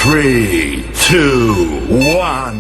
3 2 1.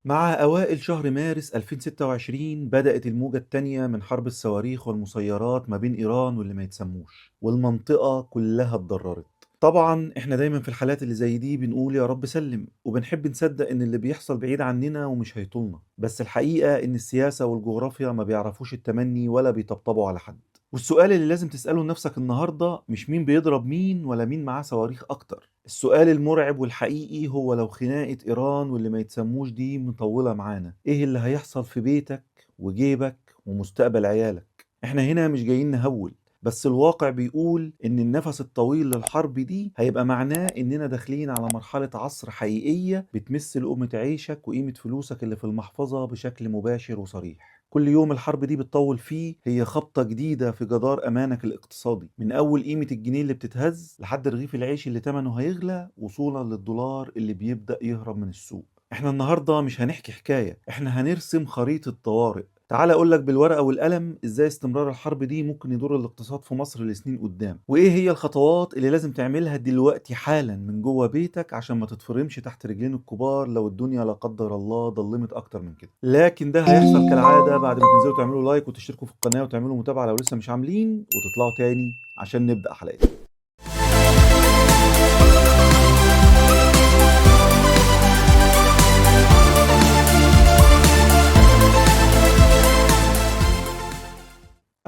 مع أوائل شهر مارس 2026 بدأت الموجة التانية من حرب الصواريخ والمسيرات ما بين إيران واللي ما يتسموش، والمنطقة كلها اتضررت. طبعا احنا دايما في الحالات اللي زي دي بنقول يا رب سلم، وبنحب نصدق ان اللي بيحصل بعيد عننا ومش هيطولنا، بس الحقيقة ان السياسة والجغرافيا ما بيعرفوش التمني ولا بيطبطبوا على حد. والسؤال اللي لازم تسأله لنفسك النهاردة مش مين بيضرب مين ولا مين معاه صواريخ أكتر. السؤال المرعب والحقيقي هو لو خناقة إيران واللي ما يتسموش دي مطولة معانا، إيه اللي هيحصل في بيتك وجيبك ومستقبل عيالك؟ إحنا هنا مش جايين نهول، بس الواقع بيقول إن النفس الطويل للحرب دي هيبقى معناه إننا داخلين على مرحلة عصر حقيقية بتمس لقمة عيشك وقيمة فلوسك اللي في المحفظة بشكل مباشر وصريح. كل يوم الحرب دي بتطول فيه هي خبطة جديدة في جدار أمانك الاقتصادي، من أول قيمة الجنيه اللي بتتهز لحد رغيف العيش اللي تمنه هيغلى وصولا للدولار اللي بيبدأ يهرب من السوق. احنا النهاردة مش هنحكي حكاية، احنا هنرسم خريطة طوارئ. تعال أقولك بالورقة والقلم إزاي استمرار الحرب دي ممكن يضر الاقتصاد في مصر لسنين قدام، وإيه هي الخطوات اللي لازم تعملها دلوقتي حالا من جوه بيتك عشان ما تتفرمش تحت رجلين الكبار لو الدنيا لا قدر الله ضلمت أكتر من كده. لكن ده هيحصل كالعادة بعد ما تنزلوا تعملوا لايك وتشتركوا في القناة وتعملوا متابعة لو لسه مش عاملين، وتطلعوا تاني عشان نبدأ حلقتنا.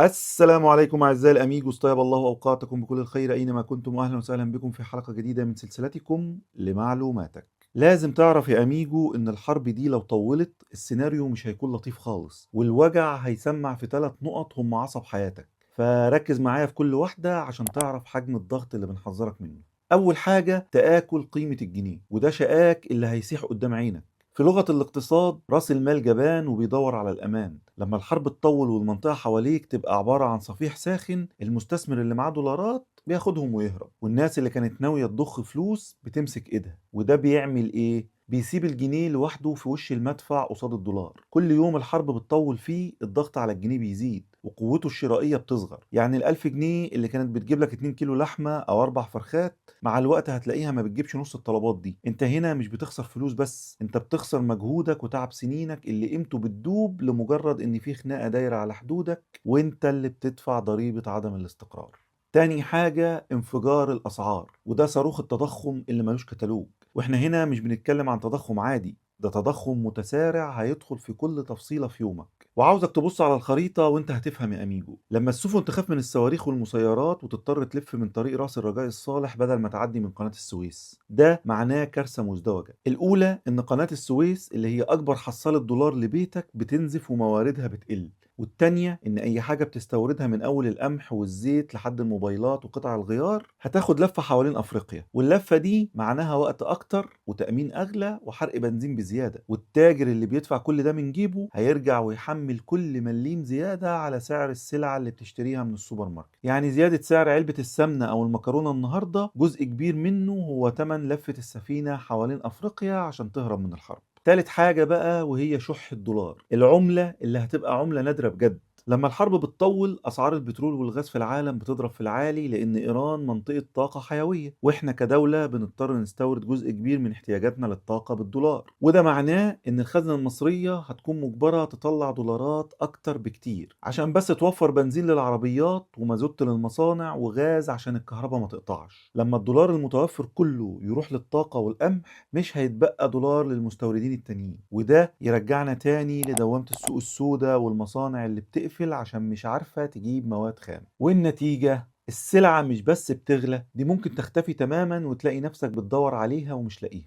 السلام عليكم أعزائي الأميجوس، طيب الله أوقاتكم بكل الخير أينما كنتم، وأهلا وسهلا بكم في حلقة جديدة من سلسلتكم لمعلوماتك. لازم تعرف يا أميجو إن الحرب دي لو طولت السيناريو مش هيكون لطيف خالص، والوجع هيسمع في 3 نقط هم عصب حياتك، فركز معايا في كل واحدة عشان تعرف حجم الضغط اللي بنحذرك منه. أول حاجة تآكل قيمة الجنيه، وده شقاك اللي هيسيح قدام عينك. في لغة الاقتصاد رأس المال جبان وبيدور على الأمان. لما الحرب تطول والمنطقة حواليك تبقى عبارة عن صفيح ساخن، المستثمر اللي معاه دولارات بياخدهم ويهرب، والناس اللي كانت ناوية تضخ فلوس بتمسك ايدها. وده بيعمل ايه؟ بيسيب الجنيه لوحده في وش المدفع قصاد الدولار. كل يوم الحرب بتطول فيه الضغط على الجنيه بيزيد وقوته الشرائية بتصغر. يعني الألف جنيه اللي كانت بتجيب لك 2 كيلو لحمة أو 4 فرخات مع الوقت هتلاقيها ما بتجيبش نص الطلبات دي. انت هنا مش بتخسر فلوس بس، انت بتخسر مجهودك وتعب سنينك اللي قيمته بتدوب لمجرد ان في خناقة دايرة على حدودك وانت اللي بتدفع ضريبة عدم الاستقرار. تاني حاجة انفجار الأسعار، وده صاروخ التضخم اللي ملوش كتالوج. واحنا هنا مش بنتكلم عن تضخم عادي، ده تضخم متسارع هيدخل في كل تفصيلة في يومك. وعاوزك تبص على الخريطة وانت هتفهم يا أميجو. لما السفن تخاف من الصواريخ والمسيرات وتضطر تلف من طريق راس الرجاء الصالح بدل ما تعدي من قناة السويس، ده معناه كارثة مزدوجة. الأولى إن قناة السويس اللي هي أكبر حصالة دولار لبيتك بتنزف ومواردها بتقل، والتانية إن أي حاجة بتستوردها من أول القمح والزيت لحد الموبايلات وقطع الغيار هتاخد لفة حوالين أفريقيا، واللفة دي معناها وقت أكتر وتأمين أغلى وحرق بنزين بزيادة، والتاجر اللي بيدفع كل ده من جيبه هيرجع ويحمل كل مليم زيادة على سعر السلعة اللي بتشتريها من السوبر ماركت. يعني زيادة سعر علبة السمنة أو المكرونة النهاردة جزء كبير منه هو تمن لفة السفينة حوالين أفريقيا عشان تهرب من الحرب. تالت حاجة بقى وهي شح الدولار، العملة اللي هتبقى عملة نادرة بجد. لما الحرب بتطول أسعار البترول والغاز في العالم بتضرب في العالي، لأن إيران منطقة طاقة حيوية، وإحنا كدولة بنضطر نستورد جزء كبير من احتياجاتنا للطاقة بالدولار. وده معناه إن الخزنة المصرية هتكون مجبرة تطلع دولارات أكتر بكتير عشان بس توفر بنزين للعربيات ومازوت للمصانع وغاز عشان الكهرباء ما تقطعش. لما الدولار المتوفر كله يروح للطاقة والقمح مش هيتبقى دولار للمستوردين التانيين، وده يرجعنا تاني لدوامة السوق السوداء والمصانع اللي بتقفل عشان مش عارفة تجيب مواد خام. والنتيجة السلعة مش بس بتغلى، دي ممكن تختفي تماما وتلاقي نفسك بتدور عليها ومش لاقيها.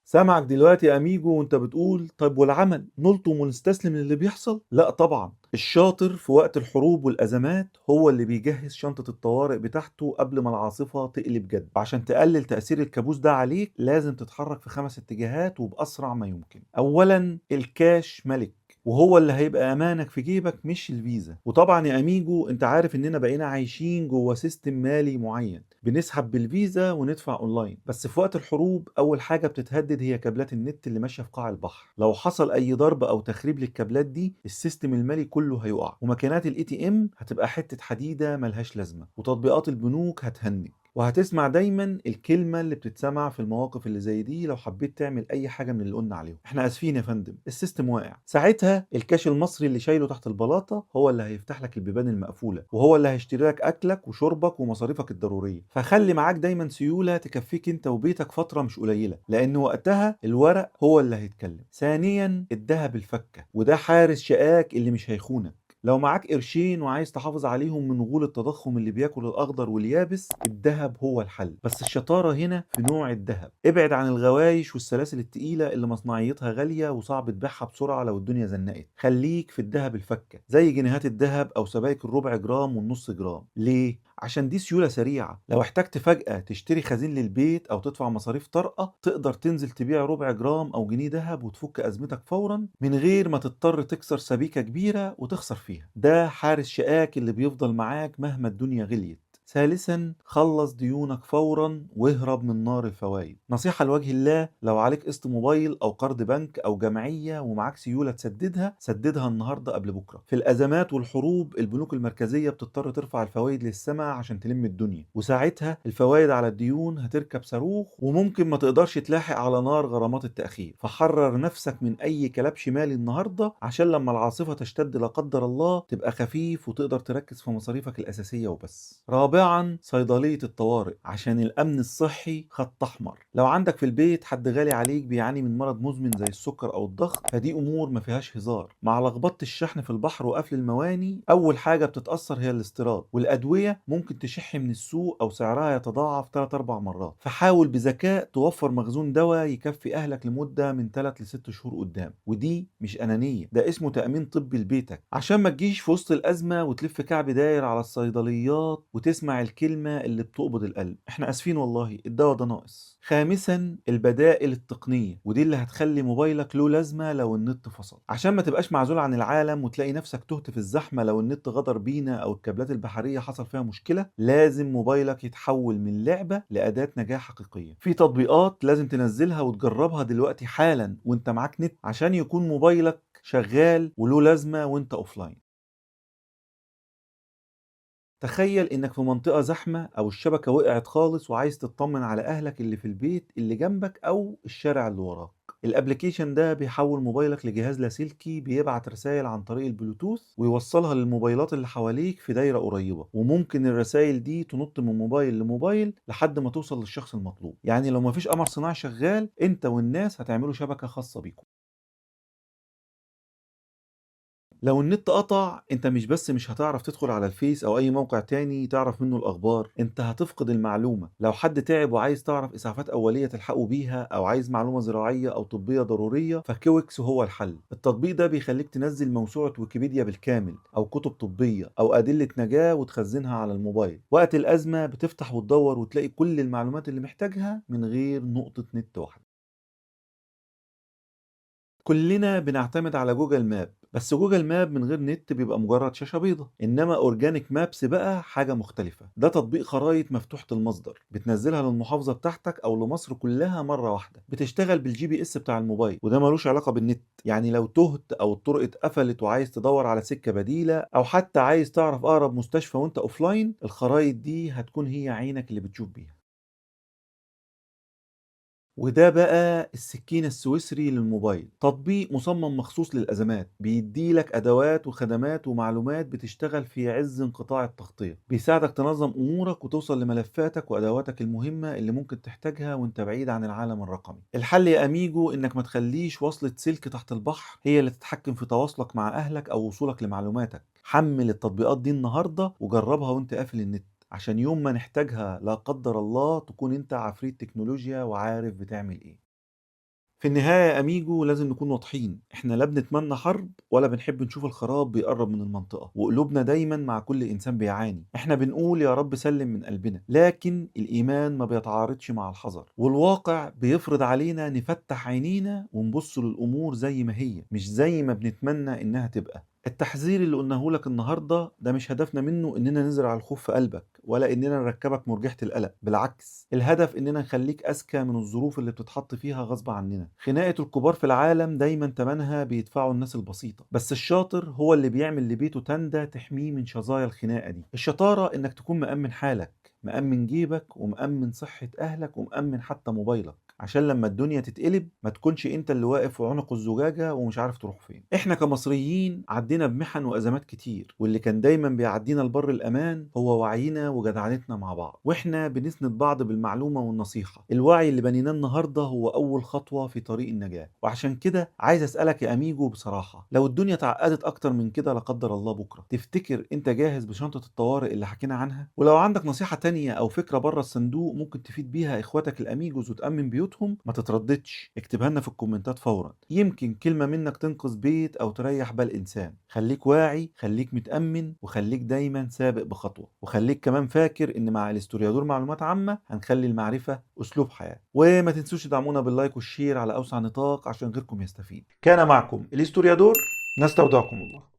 سامعك دلوقتي يا أميجو وانت بتقول طيب والعمل نلطم ونستسلم للي بيحصل؟ لا طبعا. الشاطر في وقت الحروب والأزمات هو اللي بيجهز شنطة الطوارئ بتاعته قبل ما العاصفة تقلب جد. عشان تقلل تأثير الكابوس ده عليك لازم تتحرك في 5 اتجاهات وبأسرع ما يمكن. أولا الكاش ملك، وهو اللي هيبقى امانك في جيبك مش الفيزا. وطبعا يا اميجو انت عارف اننا بقينا عايشين جوه سيستم مالي معين، بنسحب بالفيزا وندفع اونلاين. بس في وقت الحروب اول حاجه بتتهدد هي كابلات النت اللي ماشيه في قاع البحر. لو حصل اي ضرب او تخريب للكابلات دي السيستم المالي كله هيقع، ومكانات الاي تي ام هتبقى حته حديده ملهاش لازمه، وتطبيقات البنوك هتهنج، وهتسمع دايما الكلمة اللي بتتسمع في المواقف اللي زي دي لو حبيت تعمل أي حاجة من اللي قلنا عليهم: احنا آسفين يا فندم، السيستم واقع. ساعتها الكاش المصري اللي شايله تحت البلاطة هو اللي هيفتح لك البيبان المقفولة، وهو اللي هيشتري لك أكلك وشربك ومصاريفك الضرورية. فخلي معاك دايما سيولة تكفيك انت وبيتك فترة مش قليلة، لأن وقتها الورق هو اللي هيتكلم. ثانيا، الذهب الفكة، وده حارس شقاك اللي مش هيخونك. لو معاك قرشين وعايز تحافظ عليهم من غول التضخم اللي بياكل الأخضر واليابس، الذهب هو الحل. بس الشطارة هنا في نوع الذهب. ابعد عن الغوايش والسلاسل التقيلة اللي مصنعيتها غالية وصعب تبيعها بسرعة لو الدنيا زنقت. خليك في الذهب الفكة، زي جنيهات الذهب أو سبائك الربع جرام والنص جرام. ليه؟ عشان دي سيولة سريعة. لو احتجت فجأة تشتري خزين للبيت أو تدفع مصاريف طارئة، تقدر تنزل تبيع ربع جرام أو جنيه ذهب وتفك أزمتك فورا من غير ما تضطر تكسر سبيكة كبيرة وتخسر فيها. ده حارس شقاك اللي بيفضل معاك مهما الدنيا غليت. ثالثا، خلص ديونك فورا واهرب من نار الفوائد. نصيحة لوجه الله: لو عليك قسط موبايل او قرض بنك او جمعية ومعاك سيولة تسددها، سددها النهاردة قبل بكرة. في الازمات والحروب البنوك المركزية بتضطر ترفع الفوائد للسماء عشان تلم الدنيا، وساعتها الفوائد على الديون هتركب صاروخ وممكن ما تقدرش تلاحق على نار غرامات التأخير. فحرر نفسك من اي كلبش مالي النهاردة عشان لما العاصفة تشتد لا قدر الله تبقى خفيف وتقدر تركز في مصاريفك الأساسية وبس. رابعا، صيدلية الطوارئ، عشان الأمن الصحي خط أحمر. لو عندك في البيت حد غالي عليك بيعاني من مرض مزمن زي السكر أو الضغط، فدي أمور ما فيهاش هزار. مع لخبطة الشحن في البحر وقفل المواني، أول حاجة بتتأثر هي الاستيراد، والأدوية ممكن تشح من السوق أو سعرها يتضاعف 3-4 مرات. فحاول بذكاء توفر مخزون دواء يكفي أهلك لمدة من 3 ل6 شهور قدام. ودي مش أنانية، ده اسمه تأمين طبي لبيتك، عشان ما تجيش في وسط الأزمة وتلف كعب داير على الصيدليات وتسمع الكلمة اللي بتقبض القلب: احنا اسفين والله الدواء ده ناقص. خامسا، البدائل التقنية، ودي اللي هتخلي موبايلك له لازمة لو النت فصل. عشان ما تبقاش معزول عن العالم وتلاقي نفسك تهت في الزحمة لو النت غدر بينا او الكابلات البحرية حصل فيها مشكلة، لازم موبايلك يتحول من لعبة لأداة نجاة حقيقية. في تطبيقات لازم تنزلها وتجربها دلوقتي حالا وانت معاك نت، عشان يكون موبايلك شغال وله لازمة وانت اوفلاين. تخيل انك في منطقة زحمة او الشبكة وقعت خالص وعايز تطمن على اهلك اللي في البيت اللي جنبك او الشارع اللي وراك. الابليكيشن ده بيحول موبايلك لجهاز لاسلكي بيبعت رسائل عن طريق البلوتوث ويوصلها للموبايلات اللي حواليك في دايرة قريبة، وممكن الرسائل دي تنط من موبايل لموبايل لحد ما توصل للشخص المطلوب. يعني لو مفيش قمر صناعي شغال، انت والناس هتعملوا شبكة خاصة بيكم. لو النت قطع، انت مش بس مش هتعرف تدخل على الفيس او اي موقع تاني تعرف منه الاخبار، انت هتفقد المعلومة. لو حد تعب وعايز تعرف اسعافات اولية تلحقوا بيها او عايز معلومة زراعية او طبية ضرورية، فكويكس هو الحل. التطبيق ده بيخليك تنزل موسوعة ويكيبيديا بالكامل او كتب طبية او ادلة نجاة وتخزنها على الموبايل. وقت الازمة بتفتح وتدور وتلاقي كل المعلومات اللي محتاجها من غير نقطة نت واحدة. كلنا بنعتمد على جوجل ماب، بس جوجل ماب من غير نت بيبقى مجرد شاشة بيضاء. انما اورجانيك مابس بقى حاجة مختلفة. ده تطبيق خرائط مفتوحة المصدر، بتنزلها للمحافظة بتاعتك او لمصر كلها مرة واحدة. بتشتغل بالجي بي اس بتاع الموبايل، وده ملوش علاقة بالنت. يعني لو تهت او الطرق اتقفلت وعايز تدور على سكة بديلة، او حتى عايز تعرف اقرب مستشفى وانت اوفلاين، الخرائط دي هتكون هي عينك اللي بتشوف بيها. وده بقى السكينة السويسري للموبايل، تطبيق مصمم مخصوص للأزمات، بيديلك أدوات وخدمات ومعلومات بتشتغل في عز انقطاع التغطية. بيساعدك تنظم أمورك وتوصل لملفاتك وأدواتك المهمة اللي ممكن تحتاجها وانت بعيد عن العالم الرقمي. الحل يا أميجو إنك ما تخليش وصلة سلك تحت البحر هي اللي تتحكم في تواصلك مع أهلك أو وصولك لمعلوماتك. حمل التطبيقات دي النهاردة وجربها وانت قافل النت، عشان يوم ما نحتاجها لا قدر الله تكون انت عفريت تكنولوجيا وعارف بتعمل ايه. في النهاية يا أميجو لازم نكون واضحين: احنا لا بنتمنى حرب ولا بنحب نشوف الخراب بيقرب من المنطقة، وقلوبنا دايما مع كل إنسان بيعاني. احنا بنقول يا رب سلم من قلبنا، لكن الإيمان ما بيتعارضش مع الحذر، والواقع بيفرض علينا نفتح عينينا ونبص للأمور زي ما هي، مش زي ما بنتمنى إنها تبقى. التحذير اللي قلناه لك النهارده ده مش هدفنا منه اننا نزرع الخوف في قلبك ولا اننا نركبك مرجحة القلق. بالعكس، الهدف اننا نخليك اذكى من الظروف اللي بتتحط فيها غصب عننا. خناقة الكبار في العالم دايما تمنها بيدفعوا الناس البسيطة، بس الشاطر هو اللي بيعمل لبيته تندة تحميه من شظايا الخناقة دي. الشطارة انك تكون مأمن حالك، مأمن جيبك ومأمن صحة أهلك ومأمن حتى موبايلك، عشان لما الدنيا تتقلب ما تكونش انت اللي واقف في عنق الزجاجة ومش عارف تروح فين. احنا كمصريين عدينا بمحن وأزمات كتير، واللي كان دايما بيعدينا لبر الأمان هو وعينا وجدعنتنا مع بعض، واحنا بنسند بعض بالمعلومة والنصيحة. الوعي اللي بنيناه النهاردة هو أول خطوة في طريق النجاة. وعشان كده عايز أسألك يا أميجو بصراحة، لو الدنيا اتعقدت أكتر من كده لا قدر الله بكرة، تفتكر انت جاهز بشنطة الطوارئ اللي حكينا عنها؟ ولو عندك نصيحة تانية أو فكرة بره الصندوق ممكن تفيد بيها إخواتك الأميجوز وتأمن بيوتهم، ما تترددش اكتبها لنا في الكومنتات فورا، يمكن كلمة منك تنقذ بيت أو تريح بال إنسان. خليك واعي، خليك متأمن، وخليك دايما سابق بخطوة. وخليك كمان فاكر إن مع الاستوريادور معلومات عامة هنخلي المعرفة أسلوب حياة. وما تنسوش تدعمونا باللايك والشير على أوسع نطاق عشان غيركم يستفيد. كان معكم الاستوريادور، نستودعكم الله.